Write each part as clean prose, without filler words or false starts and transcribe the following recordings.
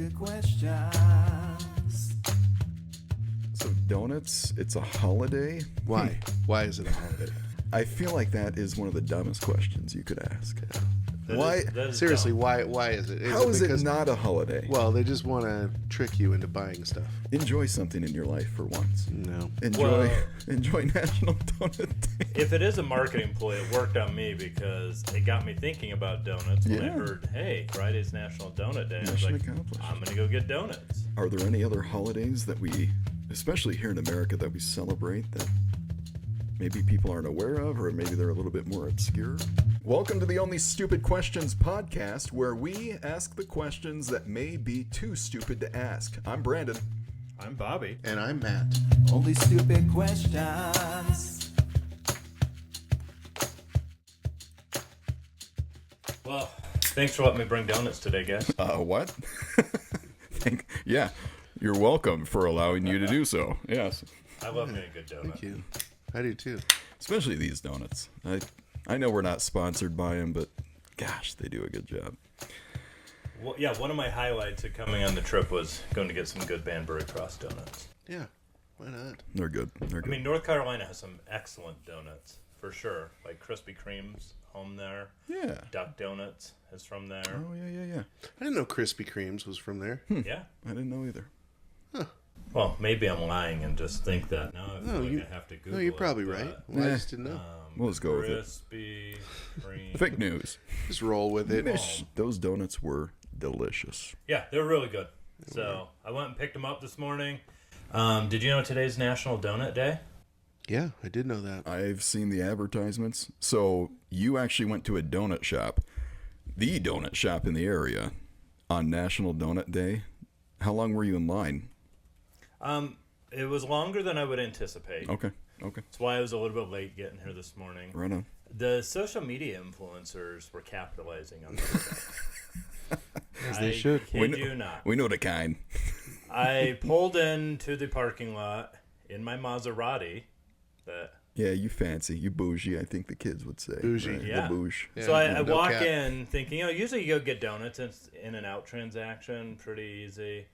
stupid questions. So donuts, it's a holiday? Why? Why is it a holiday? I feel like that is one of the dumbest questions you could ask. Why? That is Seriously, dumb. why is it? How is it because, not a holiday? Well, they just want to trick you into buying stuff. Enjoy something in your life for once. No. Enjoy National Donut Day. If it is a marketing ploy, it worked on me because it got me thinking about donuts when I Yeah. heard, hey, Friday's National Donut Day. I was Mission like, accomplished. I'm going to go get donuts. Are there any other holidays that we, especially here in America, that we celebrate that maybe people aren't aware of, or maybe they're a little bit more obscure? Welcome to the Only Stupid Questions podcast, where we ask the questions that may be too stupid to ask. I'm Brandon. I'm Bobby. And I'm Matt. Only stupid questions. Well, thanks for letting me bring donuts today, guys. What? Yeah, you're welcome for allowing you to do so. Yes. I love me a good donut. Thank you. I do too. Especially these donuts. I know we're not sponsored by them, but gosh, they do a good job. Well, yeah, one of my highlights of coming on the trip was going to get some good Banbury Cross donuts. Yeah. Why not? They're good. They're I good. mean, North Carolina has some excellent donuts, for sure. Like Krispy Kreme's home there. Yeah. Duck Donuts is from there. Oh, yeah. I didn't know Krispy Kreme's was from there. Yeah. I didn't know either. Well, maybe I'm lying and just think that now. I feel like you- I have to Google No, you're it, probably but, right. Well, I Eh. just didn't know. We'll just go with it. Krispy Kreme. Fake news. Just roll with it. Those donuts were delicious. Yeah, they're really good. So I went and picked them up this morning. Did you know today's National Donut Day? Yeah, I did know that. I've seen the advertisements. So you actually went to a donut shop, the donut shop in the area, on National Donut Day. How long were you in line? It was longer than I would anticipate. Okay. That's why I was a little bit late getting here this morning. Right on. The social media influencers were capitalizing on this. As they should. Kid you not. We know the kind. I pulled into the parking lot in my Maserati. Yeah, you fancy. You bougie, I think the kids would say. Bougie. Right? Yeah. The bouge. Yeah, So I no walk cap. in thinking, usually you go get donuts. It's in and out transaction, pretty easy.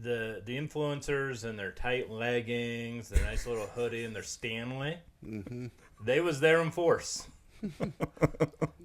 The influencers and their tight leggings, their nice little hoodie, and their Stanley, they was there in force.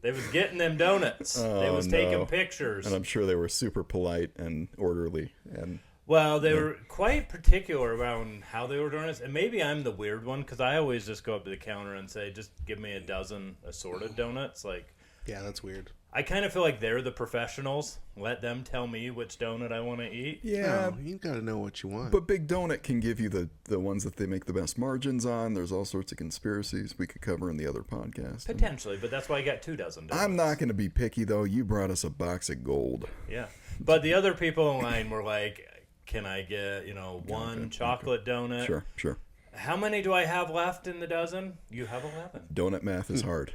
They was getting them donuts. They was taking pictures. And I'm sure they were super polite and orderly. And Well, they were quite particular around how they were doing this. And maybe I'm the weird one because I always just go up to the counter and say, just give me a dozen assorted donuts. Like, Yeah, that's weird. I kind of feel like they're the professionals. Let them tell me which donut I want to eat. yeah, No, you gotta know what you want. but Big Donut can give you the ones that they make the best margins on. There's all sorts of conspiracies we could cover in the other podcast. Potentially, but that's why I got 2 dozen donuts. I'm not going to be picky, though. You brought us a box of gold. Yeah. But the other people in line were like, can I get, one chocolate donut? Sure. How many do I have left in the dozen? You have 11. Donut math is hard.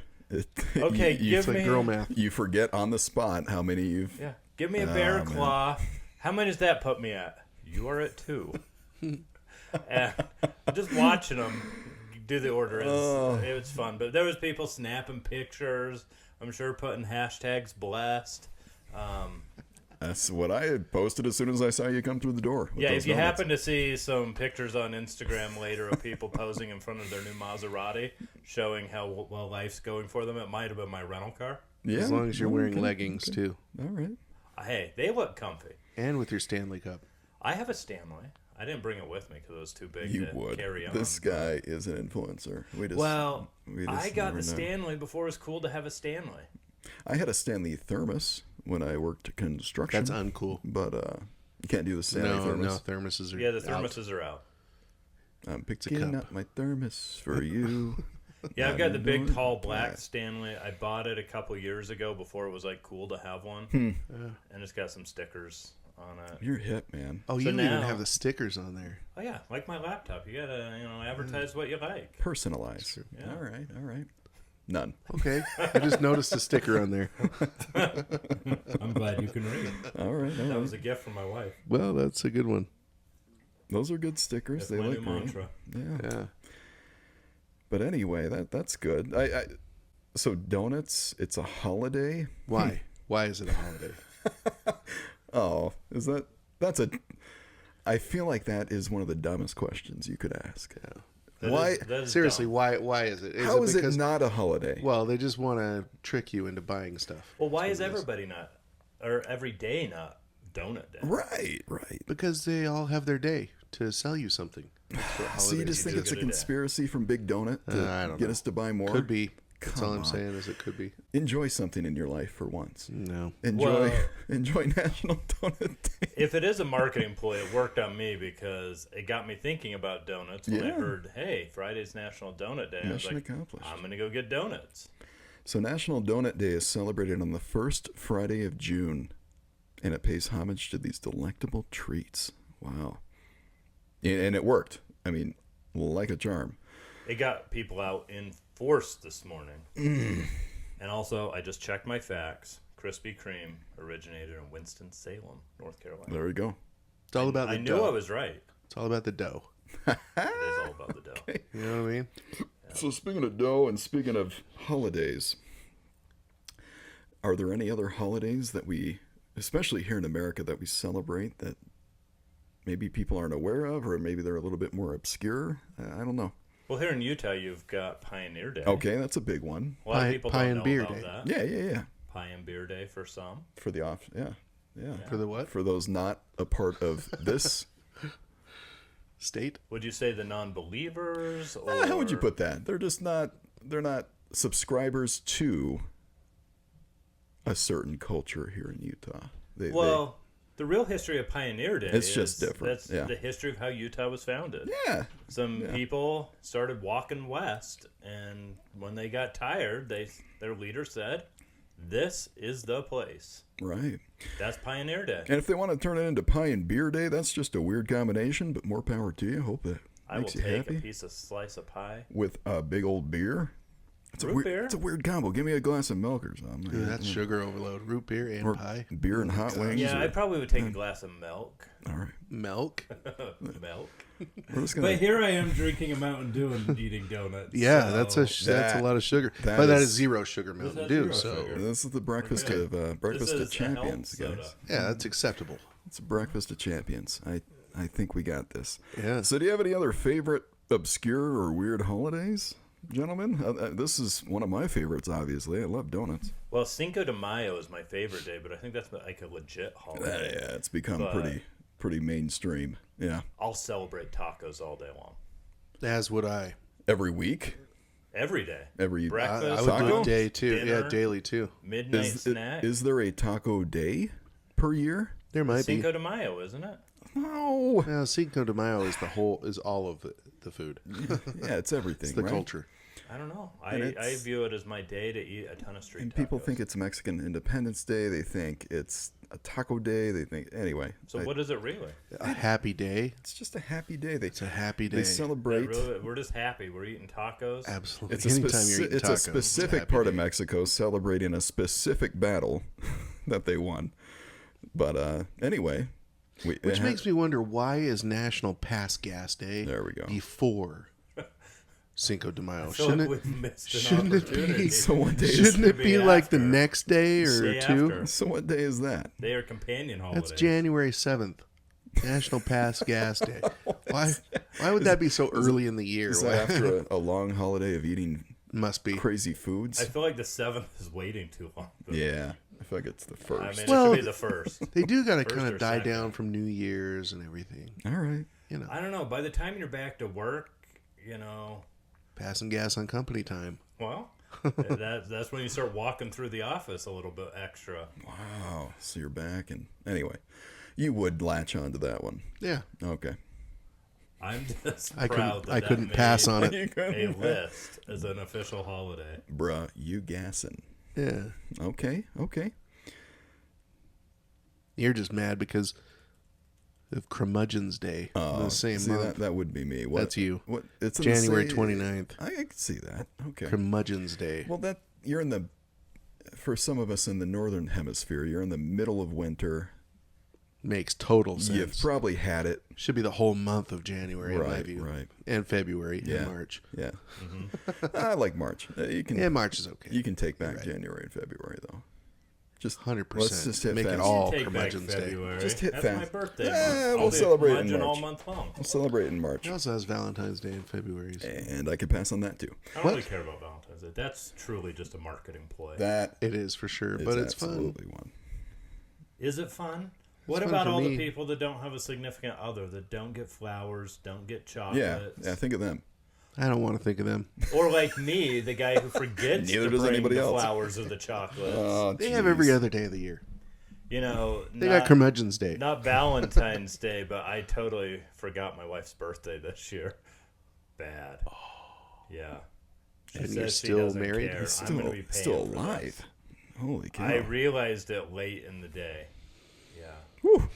Okay, you, it's like girl math. you forget on the spot how many you've... Yeah. Give me a bear claw. How many does that put me at? You are at 2. And just watching them do the order, it was fun. But there was people snapping pictures. I'm sure putting hashtags blessed. That's what I had posted as soon as I saw you come through the door. with Yeah, those if you donuts. happen to see some pictures on Instagram later of people posing in front of their new Maserati, showing how well life's going for them, it might have been my rental car. Yeah, As long as you're wearing okay, leggings okay. too. All right. Hey, they look comfy. And with your Stanley Cup. I have a Stanley. I didn't bring it with me because it was too big You to would. carry on. This guy is an influencer. We just I got never the know. Stanley before it was cool to have a Stanley. I had a Stanley thermos when I worked construction. That's uncool. But you can't do the Stanley No, thermos. thermoses are Yeah, the out. thermoses are out. I'm a picking cup. up my thermos for you. Yeah, I've got the big, doing tall, black that. Stanley. I bought it a couple years ago before it was like cool to have one, and it's got some stickers on it. You're hip, man. Oh, So you don't even now- have the stickers on there. Oh yeah, like my laptop. You gotta, advertise what you like. Personalized. Yeah. All right. None. Okay. I just noticed a sticker on there. I'm glad you can read. All right. That was a gift from my wife. Well, that's a good one. Those are good stickers. That's They my look new great. mantra. Yeah. Yeah. But anyway, that's good. So donuts, it's a holiday. Why? Why is it a holiday? Oh, is that? That's a. I feel like that is one of the dumbest questions you could ask. Why? That is Seriously, dumb. why is it? How is it because, not a holiday? Well, they just want to trick you into buying stuff. Well, why is everybody not, or every day not donut day? Right. Because they all have their day to sell you something. That's what So you holidays just think do it's a good a day. conspiracy from Big Donut to I don't get know. us to buy more? Could be. That's all Come I'm on. saying is it could be. Enjoy something in your life for once. No. Enjoy Well- enjoy National Donut Day. If it is a marketing ploy, it worked on me because it got me thinking about donuts when I Yeah. heard, hey, Friday's National Donut Day. I was Mission like, accomplished. I'm going to go get donuts. So National Donut Day is celebrated on the first Friday of June, and it pays homage to these delectable treats. Wow. And it worked. I mean, like a charm. It got people out in force this morning. And also, I just checked my facts. Krispy Kreme originated in Winston-Salem, North Carolina. There we go. It's all about the I dough. knew I was right. It's all about the dough. It is all about the dough. You know what I mean? So speaking of dough and speaking of holidays, are there any other holidays that we, especially here in America, that we celebrate that maybe people aren't aware of, or maybe they're a little bit more obscure? I don't know. Well, here in Utah, you've got Pioneer Day. Okay, that's a big one. A lot of Pie- people Pie don't and know Beer about Day. that. Yeah. Pie and Beer Day for some. For the off, yeah. For the what? For those not a part of this, State? Would you say the non-believers? Or how would you put that? They're just not. They're not subscribers to a certain culture here in Utah. Well, the real history of Pioneer Day It's is just different, That's yeah. the history of how Utah was founded. yeah. Some people started walking west, and when they got tired, their leader said, "This is the place." Right. That's Pioneer Day. And if they want to turn it into Pie and Beer Day, that's just a weird combination, but more power to you. Hope that I will makes you take happy. a piece of slice of pie. With a big old beer. It's Root a weird, beer? It's a weird combo. Give me a glass of milk or something. Dude, that's sugar overload. Root beer and Or pie. beer and hot wings. Yeah, or- I probably would take a glass of milk. all right. Milk? Milk. We're just gonna. But here I am drinking a Mountain Dew and eating donuts. Yeah, so- that's a lot of sugar. that But that is- is zero sugar Mountain has Dew. zero So sugar. This is the breakfast Okay. of breakfast This of is a health champions, soda. guys. yeah, that's acceptable. It's a breakfast of champions. I think we got this. Yeah. So, do you have any other favorite obscure or weird holidays, gentlemen? This is one of my favorites. Obviously, I love donuts. Well, Cinco de Mayo is my favorite day, but I think that's like a legit holiday. Yeah, it's become But- pretty mainstream. Yeah, I'll celebrate tacos all day long. As would I. every week, Every day. every Breakfast, I would do Taco? it day too. dinner, Yeah, daily too. midnight Is, snack. is there a taco day per year? There might Cinco be. de Mayo, isn't it? No. No, Cinco de Mayo is all of the food. Yeah, it's everything. It's the right? culture. I don't know. And I it's- view it as my day to eat a ton of street And people tacos. think it's Mexican Independence Day. They think it's a taco day. They think anyway. So what is it really? A happy day. It's just a happy day. They It's a happy day. they celebrate. We're just happy. We're eating tacos. Absolutely. It's a, Anytime you're eating it's tacos, a it's specific happy part day. of Mexico celebrating a specific battle that they won. But anyway, Which makes me wonder, why is National Pass Gas Day There we go. before Cinco de Mayo? I feel Shouldn't like it? we've missed an Shouldn't it opportunity. be? So what day is Shouldn't it be be like the after. next day or Day two? after. So what day is that? They are companion holidays. That's January 7th. National Pass Gas Day. Why would that be so early in the year? Is Why- that after a long holiday of eating Must be. crazy foods? I feel like the 7th is waiting too long. Yeah, I feel like it's the I first. mean, Well, it should be the first. They do got to First kind or of die second. down from New Year's and everything. All right. You know, I don't know. By the time you're back to work, passing gas on company time. well, that's when you start walking through the office a little bit extra. Wow. So you're back, and anyway, you would latch onto that one. Yeah. Okay. I'm just I proud couldn't that couldn't pass on it. You a couldn't. list as an official holiday. Bruh, you gassing. Yeah. Okay. You're just mad because of Curmudgeon's Day. The same see, month. that would be me. What, That's you. What? It's in the January same- 29th. I can see that. Okay. Curmudgeon's Day. Well, that you're in the. For some of us in the northern hemisphere, you're in the middle of winter. Makes total sense. You've probably had it. Should be the whole month of January, in my Right, view. right. And February Yeah. and March. Yeah. I like March. You can. Yeah, March is okay. You can take back January and February though. Just 100%. Let's just hit Make it fast. all Take back Curmudgeon's Day. February. Just hit That's fast. my birthday. Eh, month. we'll I'll be celebrate in curmudgeon all March. month long. We'll celebrate in March. It also has Valentine's Day in February. So. And I could pass on that too. I don't really care about Valentine's Day. That's truly just a marketing ploy. That It is for sure, is but it's fun. absolutely one. Is it fun? What fun about for all me. the people that don't have a significant other, that don't get flowers, don't get Yeah, chocolates? yeah. Think of them. I don't want to think of them. Or like me, the guy who forgets Neither to does bring anybody the else. flowers or the chocolates. Oh, They have jeez. every other day of the year. You know, They got Curmudgeon's Day. not Valentine's Day, but I totally forgot my wife's birthday this year. Bad. Yeah. She And says you're she still doesn't married? care. He's I'm going to still be paying still for alive. this. Holy cow! I realized it late in the day. Yeah. Whew.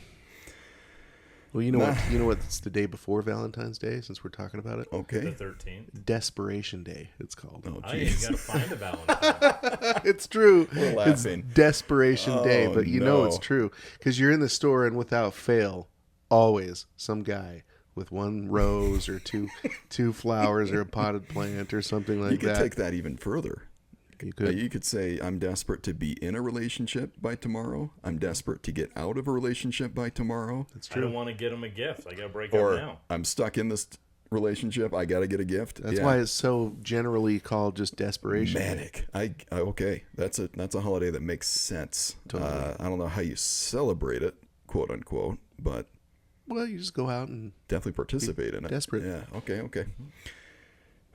Well, you know what? You know what's the day before Valentine's Day? Since we're talking about it, The Okay. 13th. Desperation Day. It's called. Oh, Oh, yeah, you jeez. got to find a Valentine. It's true. We're laughing. It's Desperation Day, Oh, but you know it's no. true because you're in the store and without fail, always some guy with one rose or two flowers or a potted plant or something like You could that. take that even further. You could. You could say, I'm desperate to be in a relationship by tomorrow. I'm desperate to get out of a relationship by tomorrow. That's I true. don't want to get him a gift. I got to break up Or now. I'm stuck in this relationship. I got to get a gift. That's Yeah. why it's so generally called just Desperation Day. Manic. Okay. That's a holiday that makes sense. Totally. I don't know how you celebrate it, quote unquote, but Well, you just go out and definitely participate in it. desperate. Yeah. Okay.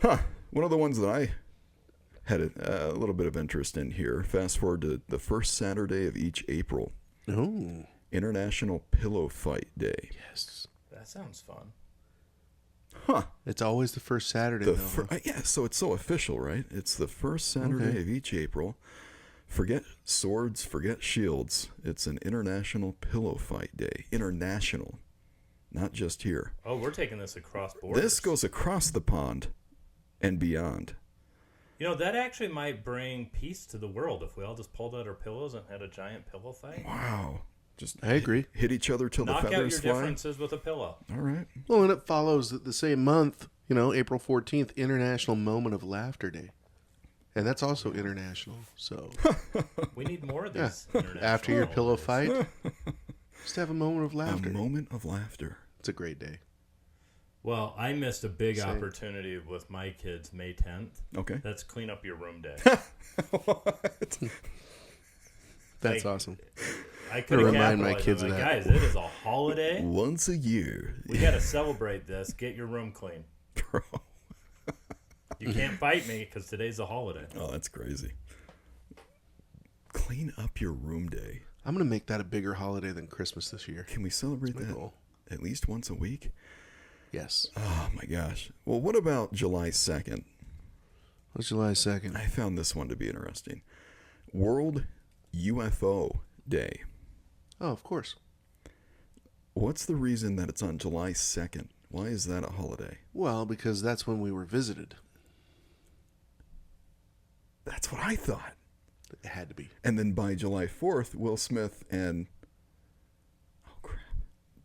Huh. One of the ones that I had a little bit of interest in here. Fast forward to the first Saturday of each April, oh International Pillow Fight Day. yes, That sounds fun. Huh. it's always the first Saturday The though. huh? yeah, so it's so official, right? It's the first Saturday of each April. Forget swords, forget shields. It's an International Pillow Fight Day. International, not just here. Oh, we're taking this across borders. This goes across the pond and beyond. You know, that actually might bring peace to the world if we all just pulled out our pillows and had a giant pillow fight. Wow. Just I agree. hit each other till Knock the out your feathers fly. differences with a pillow. All right. Well, and it follows the same month, April 14th, International Moment of Laughter Day. And that's also international. So We need more of these. international after your pillow holidays. fight, just have a moment of A laughter. moment of laughter. It's a great day. Well, I missed a big Same. opportunity with my kids May 10th. Okay. That's clean up your room day. That's Like, awesome. I could have remind my capitalized. kids I'm of like, that. guys, it is a holiday. Once a year. We got to celebrate this. Get your room clean. Bro. You can't fight me because today's a holiday. Oh, that's crazy. Clean up your room day. I'm going to make that a bigger holiday than Christmas this year. Can we celebrate my that goal. at least once a week? Yes. Oh my gosh. Well, what about July 2nd? What's July 2nd? I found this one to be interesting. World UFO Day. Oh, of course. What's the reason that it's on July 2nd? Why is that a holiday? Well, because that's when we were visited. That's what I thought. It had to be. And then by July 4th, Will Smith and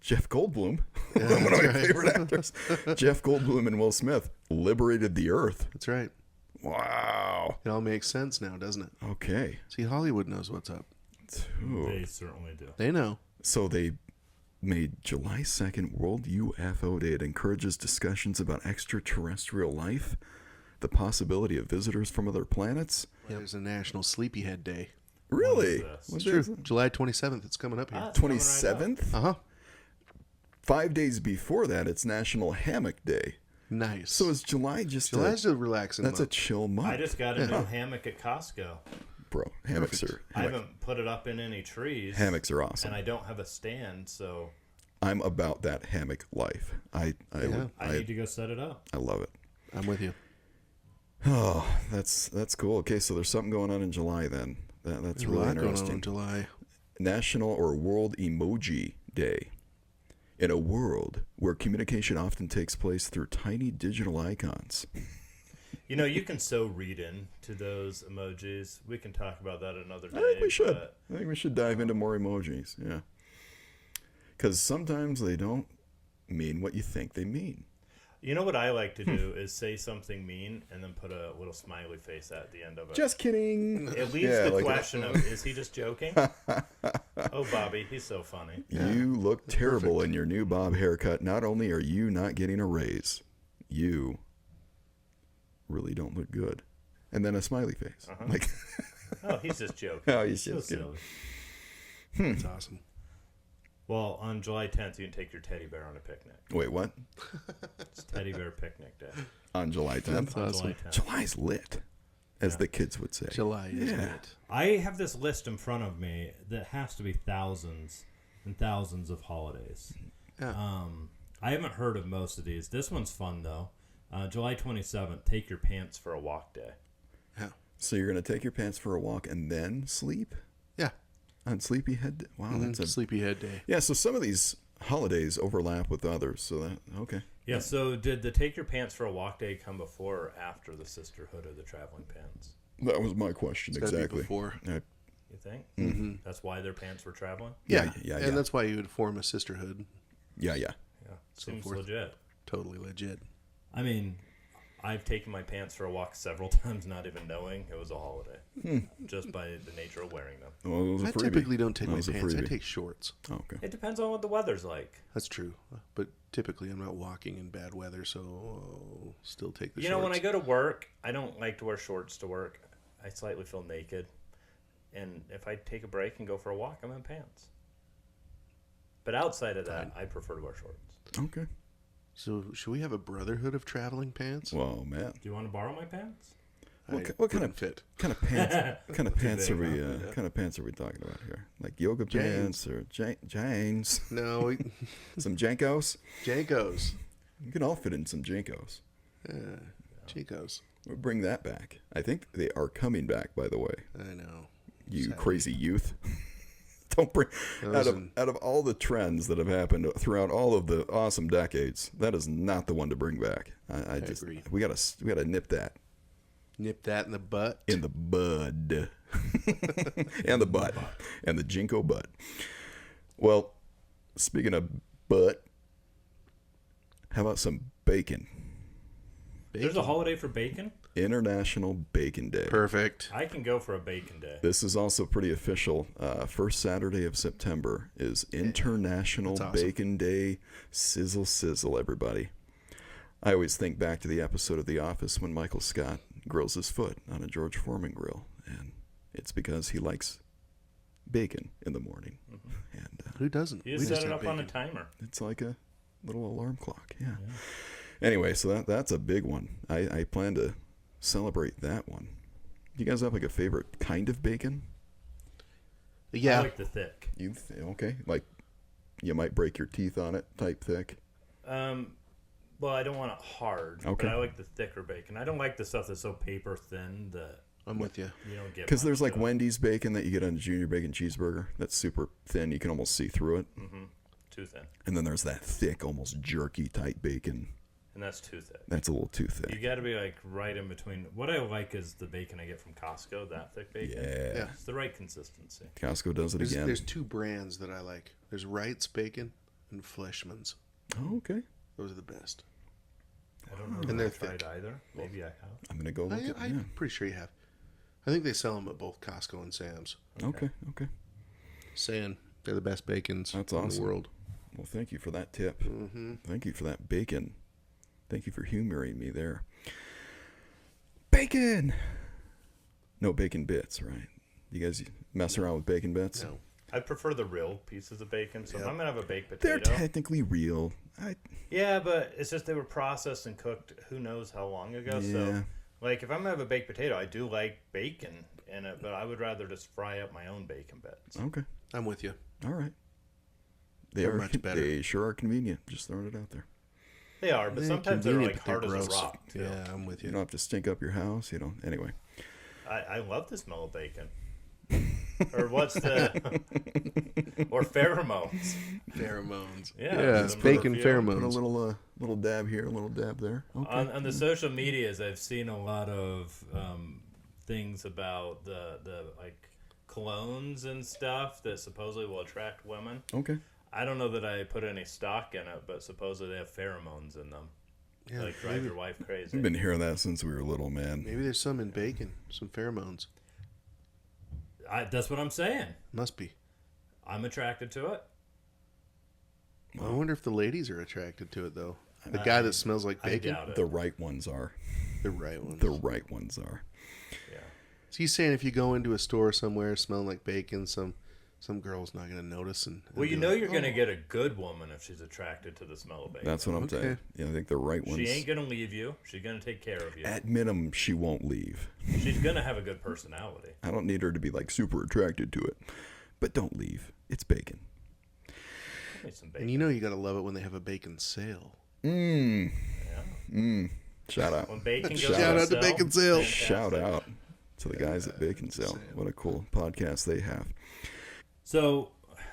Jeff Goldblum, one of my favorite actors, Jeff Goldblum and Will Smith liberated the Earth. That's right. Wow. It all makes sense now, doesn't it? Okay. See, Hollywood knows what's up. Ooh. They certainly do. They know. So they made July 2nd World UFO Day. It encourages discussions about extraterrestrial life, the possibility of visitors from other planets. Yeah, there's a National Sleepyhead Day. Really? this? What's True. this? July 27th. It's coming up here. Ah, it's coming right 27th? Uh huh. 5 days before that, it's National Hammock Day. Nice. So is July just July's a relaxing that's a month. chill month? I just got a new hammock at Costco. Bro, hammocks are I haven't put it up in any trees. hammocks are awesome. And I don't have a stand, so I'm about that hammock life. I need to go set it up. I love it. I'm with you. Oh, that's cool. Okay, so there's something going on in July then. That's There's a really lot going on interesting. in July. National or World Emoji Day. In a world where communication often takes place through tiny digital icons. You know, you can so read into those emojis. We can talk about that another day. I think we should. but I think we should dive into more emojis. Yeah. Because sometimes they don't mean what you think they mean. You know what I like to do is say something mean and then put a little smiley face at the end of it. Just kidding. It leaves Yeah, the like question of, is he just joking? Oh, Bobby, he's so funny. You look terrible in your new bob haircut. Not only are you not getting a raise, you really don't look good. And then a smiley face. Like, Oh, he's just joking. oh, he's So just kidding. silly. That's awesome. Well, on July 10th, you can take your teddy bear on a picnic. Wait, what? It's Teddy Bear Picnic Day. On July 10th? On awesome. July 10th. July's lit, as the kids would say. July is Yeah. it? I have this list in front of me that has to be thousands and thousands of holidays. Yeah. I haven't heard of most of these. This one's fun though. July 27th, take your pants for a walk day. Yeah. So you're going to take your pants for a walk and then sleep? Yeah. On Sleepyhead? Wow, that's a... Sleepyhead Day. Yeah, so some of these holidays overlap with others, so that... Okay. Yeah, so did the Take Your Pants for a Walk Day come before or after the Sisterhood of the Traveling Pants? That was my question, It's gotta be exactly. before. I- You think? That's why their pants were traveling? Yeah. yeah, And yeah. that's why you would form a sisterhood. yeah. Yeah, So seems forth. legit. Totally legit. I mean, I've taken my pants for a walk several times, not even knowing it was a holiday, just by the nature of wearing them. Well, it was a I freebie. typically don't take That my was a pants. I freebie. take shorts. Oh, okay. It depends on what the weather's like. That's true. But typically I'm not walking in bad weather, so I'll still take the You shorts. know, when I go to work, I don't like to wear shorts to work. I slightly feel naked. And if I take a break and go for a walk, I'm in pants. But outside of that, I prefer to wear shorts. Okay. So should we have a brotherhood of traveling pants? Well, Matt, do you want to borrow my pants? what, I what kind wouldn't of fit? kind of pants? kind of pants are big, we? huh? Kind of pants are we talking about here? Like yoga Janes. pants or Janes? No, Some Jankos? Jankos. You can all fit in some Jankos. Chicos. We'll bring that back. I think they are coming back. By the way, I know. you Sadly. crazy youth. Don't bring Those out of all the trends that have happened throughout all of the awesome decades. That is not the one to bring back. I just agree. we gotta nip that Nip that in the butt. in the bud, and the butt, and the Jinko butt. Well, speaking of butt, how about some bacon? There's a holiday for bacon? International Bacon Day. Perfect. I can go for a bacon day. This is also pretty official. First Saturday of September is International That's awesome. Bacon Day. Sizzle, sizzle, everybody. I always think back to the episode of The Office when Michael Scott grills his foot on a George Foreman grill. And it's because he likes bacon in the morning. And Who doesn't? You We just set it have up on a bacon. timer. it's like a little alarm clock. Yeah. Anyway, so that's a big one. I plan to celebrate that one. You guys have like a favorite kind of bacon? Yeah. I like the thick. Okay, like you might break your teeth on it, type thick. Well, I don't want it hard, Okay. but I like the thicker bacon. I don't like the stuff that's so paper thin that I'm with you. you don't get Because there's much like to it. Wendy's bacon that you get on a junior bacon cheeseburger. That's super thin. You can almost see through it. Too thin. And then there's that thick, almost jerky type bacon. And that's too thick. That's a little too You thick. got to be like right in between. What I like is the bacon I get from Costco, that thick bacon. Yeah. Yeah. It's the right consistency. Costco does it again. There's two brands that I like. There's Wright's Bacon and Fleshman's. Oh, okay. Those are the best. I don't know And if they're I've tried thick. either. Maybe I have. I'm gonna go look at. Yeah. I'm pretty sure you have. I think they sell them at both Costco and Sam's. Okay. Okay. Saying they're the best bacons That's in awesome. the world. Well, thank you for that tip. Thank you for that bacon. Thank you for humoring me there. Bacon. No bacon bits, right? You guys mess around with bacon bits? No. I prefer the real pieces of bacon. So if Yep. I'm gonna have a baked They're potato, technically real. yeah, but it's just they were processed and cooked who knows how long ago. Yeah. So, like, if I'm gonna have a baked potato, I do like bacon in it, but I would rather just fry up my own bacon bits. Okay. I'm with you. All right. They're much better. They sure are convenient. Just throwing it out there. They are, but They're sometimes they're convenient, like but they're hard as a gross. rock. Too. Yeah, I'm with You you. don't have to stink up your house. You know. Anyway. I love the smell of bacon. Or what's the or pheromones? Pheromones. Yeah, some bacon perfume. Put a pheromones. little dab here, a little dab there. Okay. On the social medias, I've seen a lot of things about the like colognes and stuff that supposedly will attract women. Okay. I don't know that I put any stock in it, but supposedly they have pheromones in them. Yeah, like drive your wife crazy. We've been hearing that since we were little, man. maybe there's some in bacon, some pheromones. That's what I'm saying. Must be. I'm attracted to it. I wonder if the ladies are attracted to it, though. The guy that smells like I bacon? doubt it. The right ones are. The right one. The right ones are. Yeah. So he's saying if you go into a store somewhere smelling like bacon, some girl's not going to notice. And Well, you be know like, you're going to "Oh." get a good woman if she's attracted to the smell of bacon. That's what I'm Okay. saying. Yeah, I think the right ones. She ain't going to leave you. She's going to take care of you. At minimum, she won't leave. She's going to have a good personality. I don't need her to be like super attracted to it, but don't leave. It's bacon. Give me some And bacon. you know you got to love it when they have a bacon sale. Mmm. Yeah. Mmm. Shout out. When bacon goes Shout on out to sale, Bacon Sale. fantastic. Shout out to the guys at Bacon Sale. What a cool podcast they have. So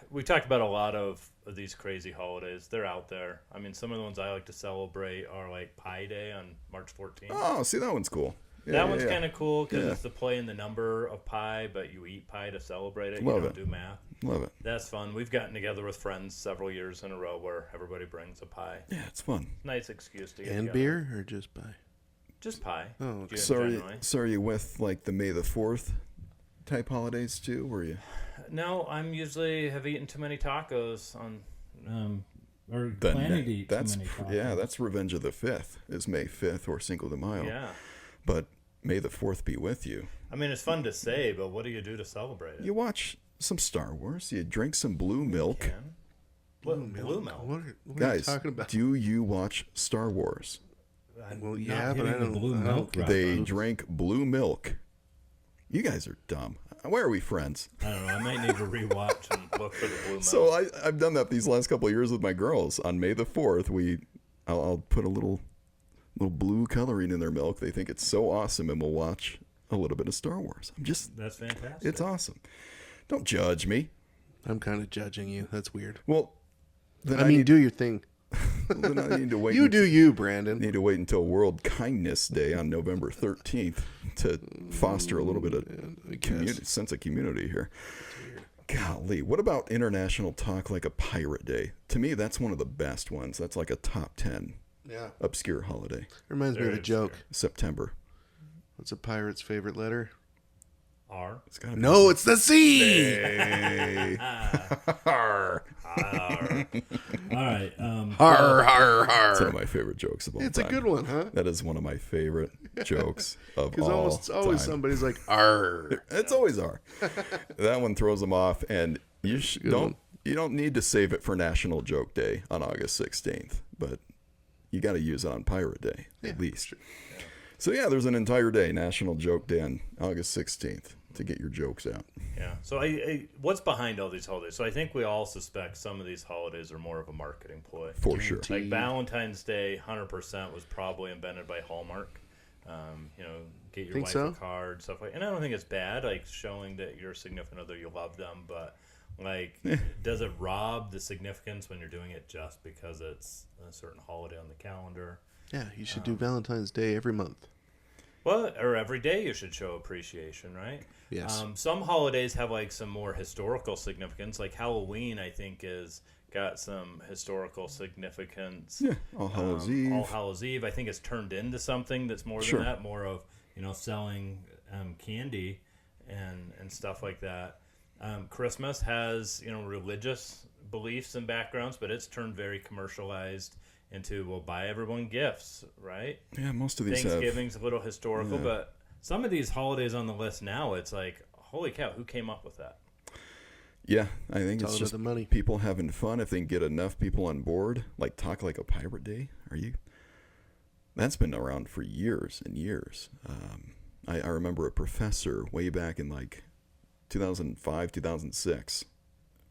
we talked about a lot of these crazy holidays. They're out there. I mean, some of the ones I like to celebrate are like Pie Day on March 14th. Oh, see, that one's cool. Yeah, That one's yeah, yeah. kind of cool because Yeah. it's the play in the number of pie, but you eat pie to celebrate it. Love you don't it. do math. Love it. That's fun. We've gotten together with friends several years in a row where everybody brings a pie. Yeah, it's fun. Nice excuse to get And together. beer or just pie? Just pie. Oh, okay. Generally. So are you with like the May the 4th type holidays too? Were you? No, I'm usually have eaten too many tacos on. Or The planning to eat too that's many tacos. yeah, that's Revenge of the 5th is May 5th or Cinco de Mayo. Yeah. But May the 4th be with you. I mean, it's fun to say, but what do you do to celebrate it? You watch some Star Wars. You drink some blue milk. Can. What, blue milk? What are you Guys, talking about? do you watch Star Wars? Well, Not yeah, but I hitting the don't. blue I don't milk get They those. drink blue milk. You guys are dumb. Why are we friends? I don't know. I might need to rewatch and look for the blue milk. So I've done that these last couple of years with my girls. On May the 4th, I'll put a little blue coloring in their milk. They think it's so awesome, and we'll watch a little bit of Star Wars. That's fantastic. It's awesome. Don't judge me. I'm kind of judging you. That's weird. Well, then I mean, do your thing. then I need to wait. You do you, Brandon. Need to wait until World Kindness Day on November 13th to foster a little bit of sense of community here. Golly, what about International Talk Like a Pirate Day? To me, that's one of the best ones. That's like a top 10 Yeah. obscure holiday. Reminds me of a Very joke. September. What's a pirate's favorite letter? R. It's gotta be. No, it's the C. Hey. Arr. R. All right. Har har It's one har. of my favorite jokes of all It's a time. good one, huh? That is one of my favorite jokes of Because all almost always time. somebody's like R. It's always are. That one throws them off, and you Good don't one. you don't need to save it for National Joke Day on August 16th, but you got to use it on Pirate Day at least. So yeah, there's an entire day, National Joke Day on August 16th, to get your jokes out. Yeah. So what's behind all these holidays? So I think we all suspect some of these holidays are more of a marketing ploy. For sure. Like Valentine's Day, 100% was probably invented by Hallmark. Get your Think wife so? a card, stuff like. And I don't think it's bad, like showing that your significant other you love them. But like, does it rob the significance when you're doing it just because it's a certain holiday on the calendar? Yeah, you should do Valentine's Day every month. Well, or every day you should show appreciation, right? Yes. Some holidays have like some more historical significance. Like Halloween, I think is got some historical significance. Yeah, All Hallows Eve. All Hallows Eve, I think, it's turned into something that's more Sure. than that. More of selling candy and stuff like that. Christmas has religious beliefs and backgrounds, but it's turned very commercialized into buy everyone gifts, right? Yeah, most of these have. Thanksgiving's a little historical, but some of these holidays on the list now, it's like, holy cow, who came up with that? Yeah, I think It's all it's about just the money. people having fun. If they can get enough people on board, like Talk Like a Pirate Day. That's been around for years and years. I remember a professor way back in like 2005, 2006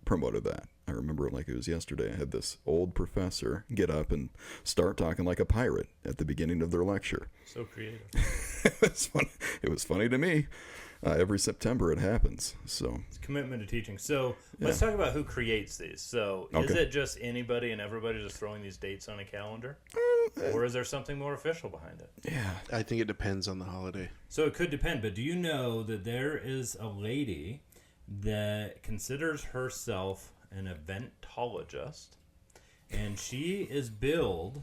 promoted that. I remember it like it was yesterday. I had this old professor get up and start talking like a pirate at the beginning of their lecture. So creative. It was funny to me. Every September it happens. So It's commitment to teaching. So let's talk about who creates these. So is Okay. it just anybody and everybody just throwing these dates on a calendar? Or is there something more official behind it? yeah, I think it depends on the holiday. So it could depend, but do you know that there is a lady that considers herself an eventologist, and she is billed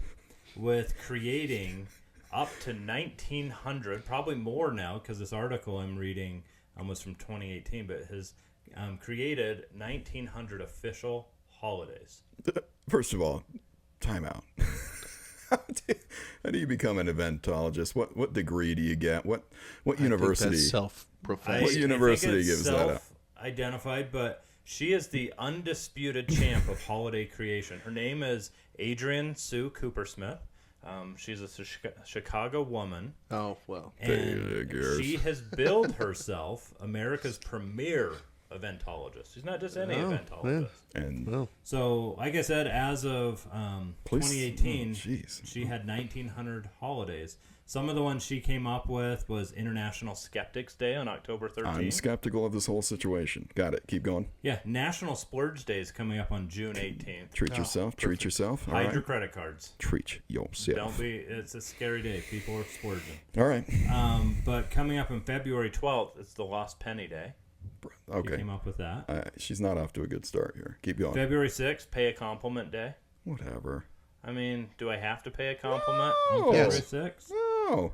with creating up to 1,900, probably more now, because this article I'm reading was from 2018, but has created 1,900 official holidays. First of all, time out. How do you become an eventologist? What degree do you get? What university? That's self-professed. What university I think it's gives that up? Self-identified, but she is the undisputed champ of holiday creation. Her name is Adrienne Sue Coopersmith. She's a Chicago woman. Oh, well. And Figures. she has billed herself America's premier eventologist. She's not just any eventologist. And Well, So, like I said, as of Please- 2018, oh, jeez. she had 1,900 holidays. Some of the ones she came up with was International Skeptics Day on October 13th. I'm skeptical of this whole situation. Got it. Keep going. Yeah, National Splurge Day is coming up on June 18th. Treat yourself. Treat yourself. All Hide right. your credit cards. Treat yourself. Don't be. It's a scary day. People are splurging. All right. But coming up on February 12th, it's the Lost Penny Day. She Okay. came up with that. She's not off to a good start here. Keep going. February 6th, Pay a Compliment Day. Whatever. I mean, do I have to pay a compliment No. on February Yes. 6th? Oh.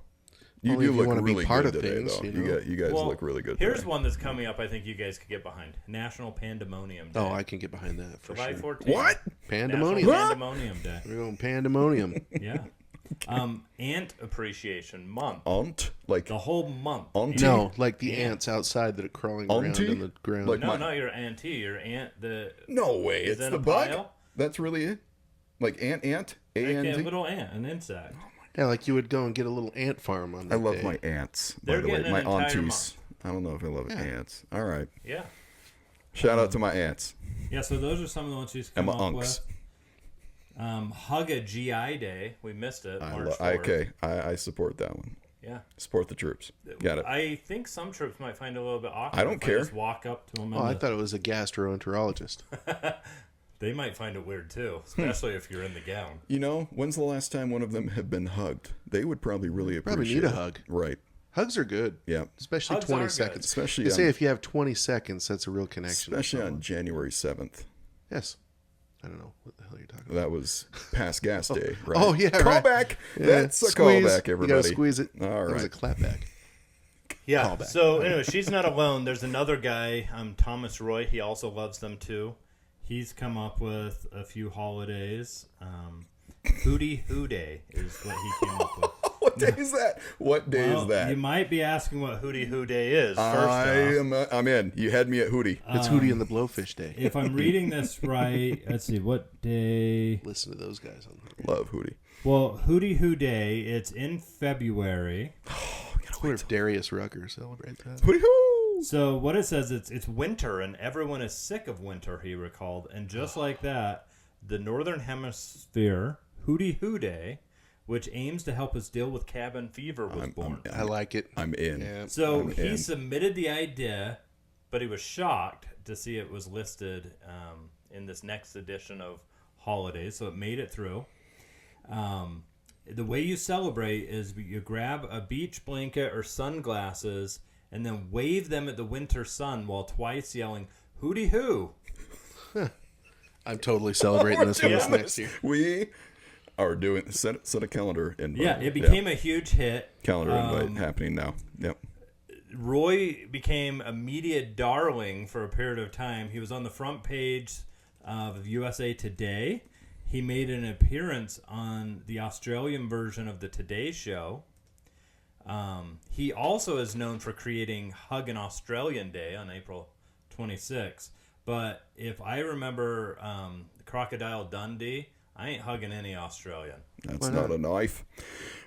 You Only do if you look wanna be really part good of today, things, though. you know? You guys Well, look really good Here's today. one that's coming up I think you guys could get behind. National Pandemonium Day. oh, I can get behind that for July sure. 14th. What? Pandemonium. National Pandemonium Day. We're going pandemonium. Yeah. Ant Appreciation Month. Aunt? Like The whole month. auntie? No, like the ants outside that are crawling around Auntie? in the ground. Like No, my- not your auntie. Your aunt. No way. Is It's in the a bug? pile? That's really it? Like ant? Like a A-N-T? little ant, an insect. yeah, like you would go and get a little ant farm on that I love day. my aunts, by They're the way. getting My an entire aunties. month. I don't know if I love Yeah. ants. All right. Yeah. Shout out to my aunts Yeah, so those are some of the ones she's and come my up unks. with. Hug a GI Day. We missed it. March 4th. Okay, I support that one. Yeah. Support the troops. Got it. I think some troops might find it a little bit awkward. I don't if care. just walk up to them. Oh, I thought it was a gastroenterologist. They might find it weird too, especially if you're in the gown. You know, when's the last time one of them have been hugged? They would probably really appreciate Probably need a it. hug. Right. Hugs are good. Yeah. Especially Hugs 20 are good. seconds. Especially They say on- if you have 20 seconds, that's a real connection. with Especially on someone. January 7th. Yes. I don't know what the hell you're talking about. That was past gas day, right? Oh, yeah, right. Callback. Yeah, That's a squeeze. callback, You everybody. gotta squeeze it. All That was a right. clapback. Yeah. Callback. So anyway, she's not alone. There's another guy, Thomas Roy. He also loves them too. He's come up with a few holidays. Hootie Hoo Day is what he came up with. What day is that? What day Well, is that? You might be asking what Hootie Hoo Day is. First off. I'm in. You had me at Hootie. It's Hootie and the Blowfish Day. If I'm reading this right, let's see, what day? Listen to those guys on the Love Hootie. Well, Hootie Hoo Day, it's in February. I wonder if Darius Rucker celebrates that. Hootie hoo! So what it says, it's winter, and everyone is sick of winter, he recalled. And just like that, the Northern Hemisphere Hootie Hoo Day, which aims to help us deal with cabin fever, was born. I like it. I'm in. Yeah. So I'm he in. submitted the idea, but he was shocked to see it was listed in this next edition of holidays. So it made it through. The way you celebrate is you grab a beach blanket or sunglasses and then wave them at the winter sun while twice yelling, "Hootie hoo!" I'm totally celebrating this one this next year. We are doing set a calendar invite. Yeah, it became a huge hit. calendar invite happening now. Yep. Roy became a media darling for a period of time. He was on the front page of USA Today. He made an appearance on the Australian version of the Today Show. He also is known for creating Hug an Australian Day on April 26th. But if I remember Crocodile Dundee, I ain't hugging any Australian. That's not a knife.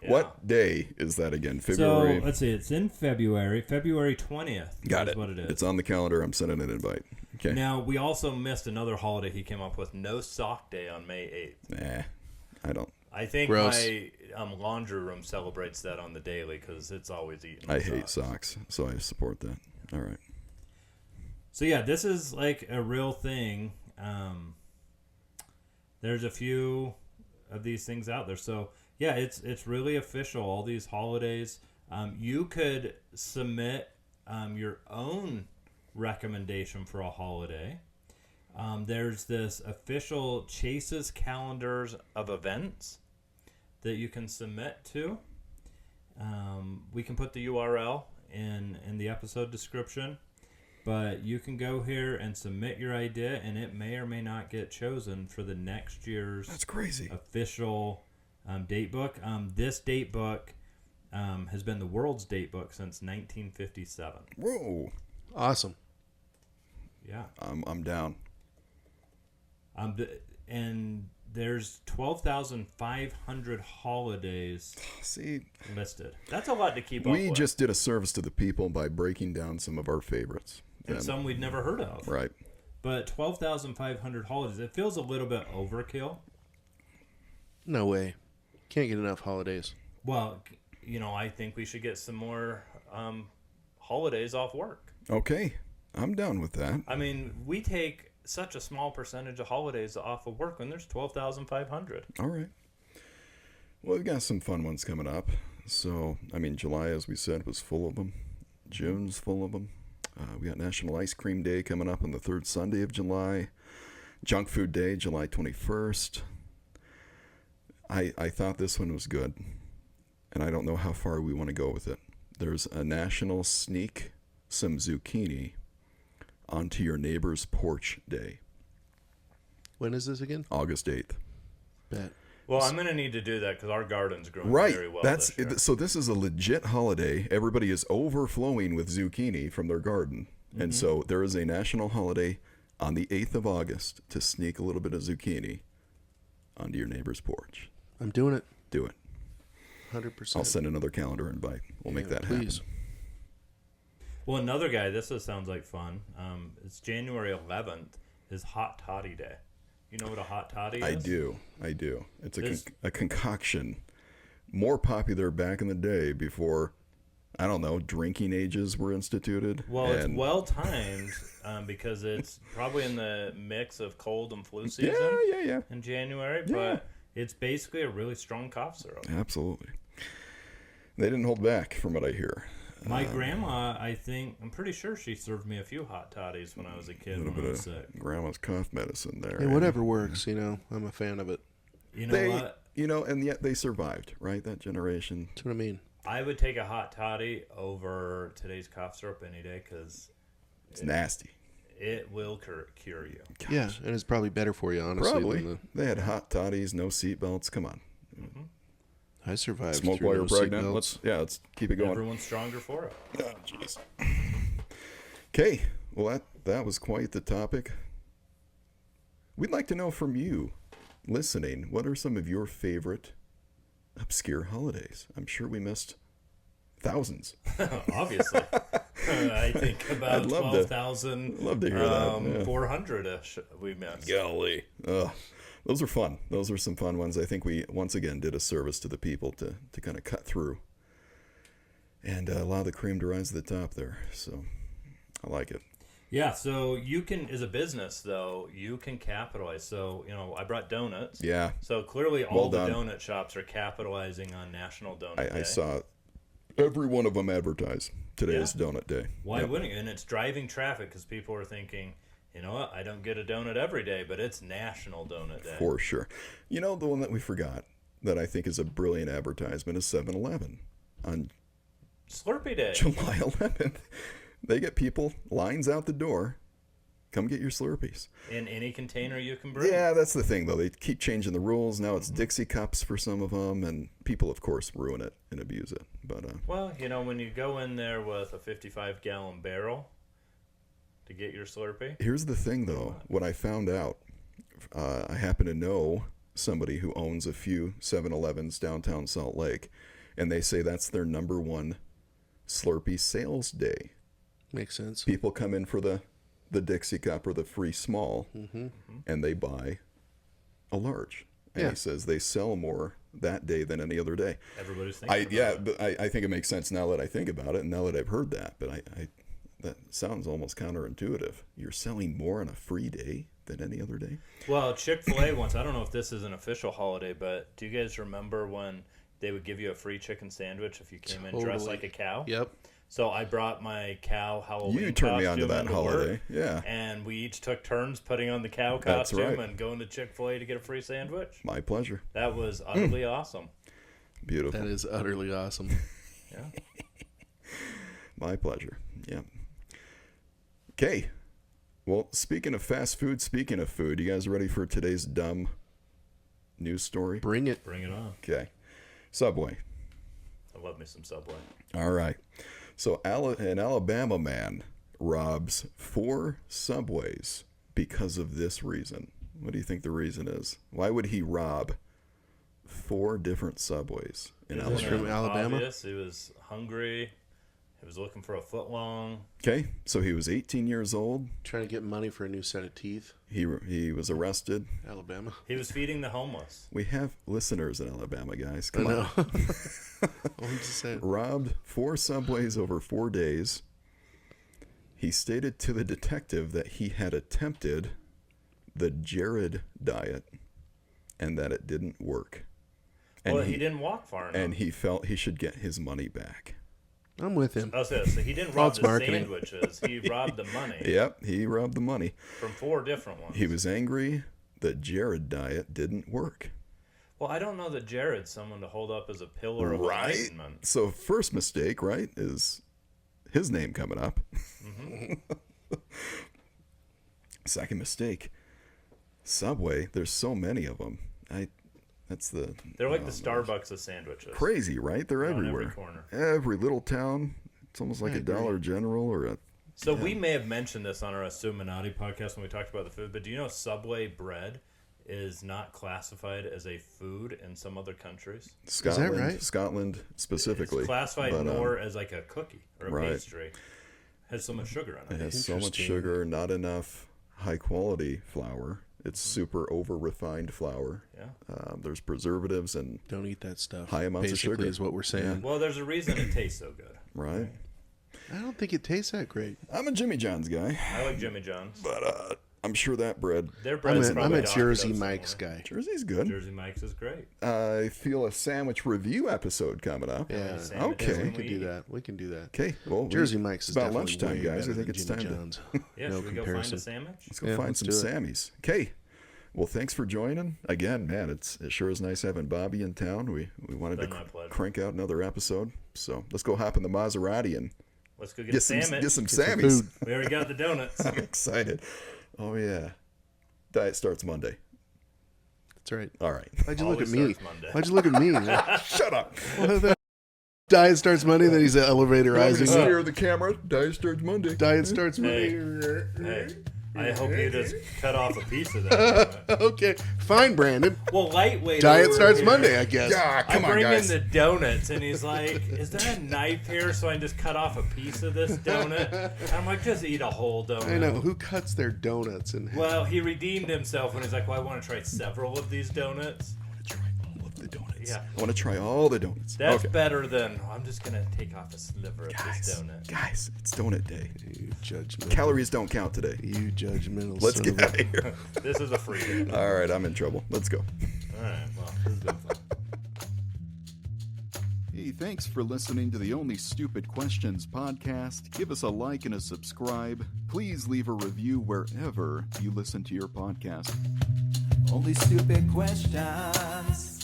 What day is that again? So February. let's see, it's in February 20th. Got is it. what it is. It's on the calendar. I'm sending an invite. Okay. Now, we also missed another holiday he came up with, No Sock Day on May 8th. Nah, I don't. I think Gross. my laundry room celebrates that on the daily because it's always eating I hate socks, so I support that. All right. So, yeah, this is like a real thing. There's a few of these things out there. So, yeah, it's really official, all these holidays. You could submit your own recommendation for a holiday. There's this official Chase's calendars of events. that you can submit to. We can put the URL in the episode description, but you can go here and submit your idea, and it may or may not get chosen for the next year's That's crazy. official date book. This date book has been the world's date book since 1957. Whoa. Awesome. Yeah. I'm down. And there's 12,500 holidays See, listed. That's a lot to keep up we with. just did a service to the people by breaking down some of our favorites. And some we'd never heard of. Right. But 12,500 holidays, it feels a little bit overkill. No way. Can't get enough holidays. Well, I think we should get some more holidays off work. Okay. I'm down with that. I mean, we take such a small percentage of holidays off of work when there's 12,500. All right. Well, we've got some fun ones coming up. So, July, as we said, was full of them. June's full of them. We got National Ice Cream Day coming up on the third Sunday of July. Junk Food Day, July 21st. I thought this one was good, and I don't know how far we want to go with it. There's a National Sneak Some Zucchini Onto Your Neighbor's Porch Day, When is this again? August 8th. Bet. Well, I'm going to need to do that because our garden's growing Right. very well That's this year. so. This is a legit holiday. Everybody is overflowing with zucchini from their garden, and so there is a national holiday on the 8th of August to sneak a little bit of zucchini onto your neighbor's porch. I'm doing it. Do it. 100%. I'll send another calendar invite. We'll make that please. happen. Well, another guy, sounds like fun. It's January 11th is Hot Toddy Day. You know what a hot toddy is? I do. It's This- a concoction, more popular back in the day before, I don't know, drinking ages were instituted. Well, it's and- well timed because it's probably in the mix of cold and flu season Yeah. in January, Yeah. but it's basically a really strong cough syrup. Absolutely. They didn't hold back, from what I hear. My grandma, I'm pretty sure she served me a few hot toddies when I was a kid A little when I bit was of sick. grandma's cough medicine there. Hey, whatever works, I'm a fan of it. You know They, what? and yet they survived, right? That generation. That's what I mean. I would take a hot toddy over today's cough syrup any day because It's nasty. it will cure you. Gosh. Yeah, and it's probably better for you, honestly. Probably. Than They had hot toddies, no seatbelts. Come on. I survived. Smoke through while you're those pregnant. seatbelts. Let's keep it going. Everyone's stronger for it. Oh, jeez. Okay. Well, that was quite the topic. We'd like to know from you, listening, what are some of your favorite obscure holidays? I'm sure we missed thousands. Obviously. I think about I'd love to- 12,000. love to hear that, yeah. 400-ish we missed. Golly. Those are fun. Those are some fun ones. I think we, once again, did a service to the people to kind of cut through and allow the cream to rise to the top there. So I like it. Yeah, so you can, as a business, though, you can capitalize. So, I brought donuts. Yeah. So clearly all Well the done. donut shops are capitalizing on National Donut Day. I saw every one of them advertise today's Donut Day. Why Yep. wouldn't you? And it's driving traffic because people are thinking, you know what, I don't get a donut every day, but it's National Donut Day. For sure. The one that we forgot that I think is a brilliant advertisement is 7-Eleven on Slurpee Day. July 11th. They get people, lines out the door. Come get your Slurpees. In any container you can bring. Yeah, that's the thing, though. They keep changing the rules. Now it's Dixie cups for some of them, and people, of course, ruin it and abuse it. But Well, when you go in there with a 55-gallon barrel to get your Slurpee, here's the thing, though. When I found out, I happen to know somebody who owns a few 7-Elevens downtown Salt Lake, and they say that's their number one Slurpee sales day. Makes sense. People come in for the Dixie cup or the free small, and they buy a large. And Yeah. he says they sell more that day than any other day. everybody's thinking about it. But I think it makes sense now that I think about it and now that I've heard that. But I that sounds almost counterintuitive. You're selling more on a free day than any other day? Well, Chick-fil-A once, I don't know if this is an official holiday, but do you guys remember when they would give you a free chicken sandwich if you came in dressed Totally. like a cow? Yep. So I brought my cow Halloween You turned me on to costume that into holiday. work, Yeah. and we each took turns putting on the cow That's costume right. and going to Chick-fil-A to get a free sandwich. My pleasure. That was utterly awesome. Beautiful. That is utterly awesome. Yeah. My pleasure. Yeah. Okay. Well, speaking of fast food, you guys ready for today's dumb news story? Bring it. Bring it on. Okay. Subway. I love me some Subway. All right. So an Alabama man robs 4 Subways because of this reason. What do you think the reason is? Why would he rob 4 different Subways in Isn't Alabama? from it Alabama? obvious? He was hungry. He was looking for a foot long. Okay. So he was 18 years old. Trying to get money for a new set of teeth. He was arrested. Alabama. He was feeding the homeless. We have listeners in Alabama, guys. I Come know. on. I'm just saying. Robbed 4 Subways over 4 days. He stated to the detective that he had attempted the Jared diet and that it didn't work. And Well, he didn't walk far enough. And he felt he should get his money back. I'm with him. Oh, so he didn't rob False the marketing. sandwiches. He robbed the money Yep, he robbed the money. from 4 different ones. He was angry that Jared diet didn't work. Well, I don't know that Jared's someone to hold up as a pillar of Right? enlightenment. So first mistake, right, is his name coming up. Second mistake, Subway. There's so many of them. They're like the Starbucks of sandwiches. Crazy, right? They're On every everywhere. corner. Every little town. It's almost like a Dollar General or a. So we may have mentioned this on our Assuminati podcast when we talked about the food, but do you know Subway bread is not classified as a food in some other countries? Scotland, right? Scotland specifically. It's classified but, more as like a cookie or a right. pastry. Has so much sugar on It it. has so much Interesting. sugar, not enough high quality flour. It's super over refined flour. Yeah. There's preservatives and Don't eat that stuff. High amounts of Basically sugar. is what we're saying. Well, there's a reason it tastes so good. right. I don't think it tastes that great. I'm a Jimmy John's guy, I like Jimmy John's. but I'm sure that bread. Their bread's I'm probably a doctored Jersey up Mike's somewhere. guy. Jersey's good. Jersey Mike's is great. I feel a sandwich review episode coming up. Yeah. Sandwiches Okay. We we can do eat. that. We can do that. Okay. Well, Jersey Mike's it's is about definitely lunchtime, way guys. I better think than it's Jimmy time John's. Yeah, No should we go comparison. find a sandwich? Let's go Yeah, find let's some do it. Sammys. Okay. Well, thanks for joining again, man. It sure is nice having Bobby in town. We wanted Been to my pleasure. crank out another episode, so let's go hop in the Maserati and Let's go get, get a some sandwich. Sammys. food. We already got the donuts. I'm excited. Oh yeah, diet starts Monday. That's right. All right, Why'd you look at Always me? starts Monday. Why'd you look at me? shut up. Diet starts Monday, then he's elevator-izing. Steer the camera. Diet starts Monday. Diet starts Monday. Hey, I hope you just cut off a piece of that. donut. Okay, fine, Brandon. Well, lightweight. Diet over starts here. Monday, I guess. Yeah, I come on, bring guys. in the donuts, and he's like, "Is there a knife here so I can just cut off a piece of this donut?" And I'm like, "Just eat a whole donut." I know. Who cuts their donuts in half? Well, he redeemed himself when he's like, "Well, I want to try several of these donuts." I want to try all of the donuts. Yeah. I want to try all the donuts. That's okay. better than I'm just gonna take off a sliver of Guys, this donut. guys, it's donut day. You judgmental. Calories don't count today. You judgmental. Let's son get of a- out of here. This is a free donut. All right, I'm in trouble. Let's go. All right, well, this has been fun. Hey, thanks for listening to the Only Stupid Questions podcast. Give us a like and a subscribe. Please leave a review wherever you listen to your podcast. Only stupid questions.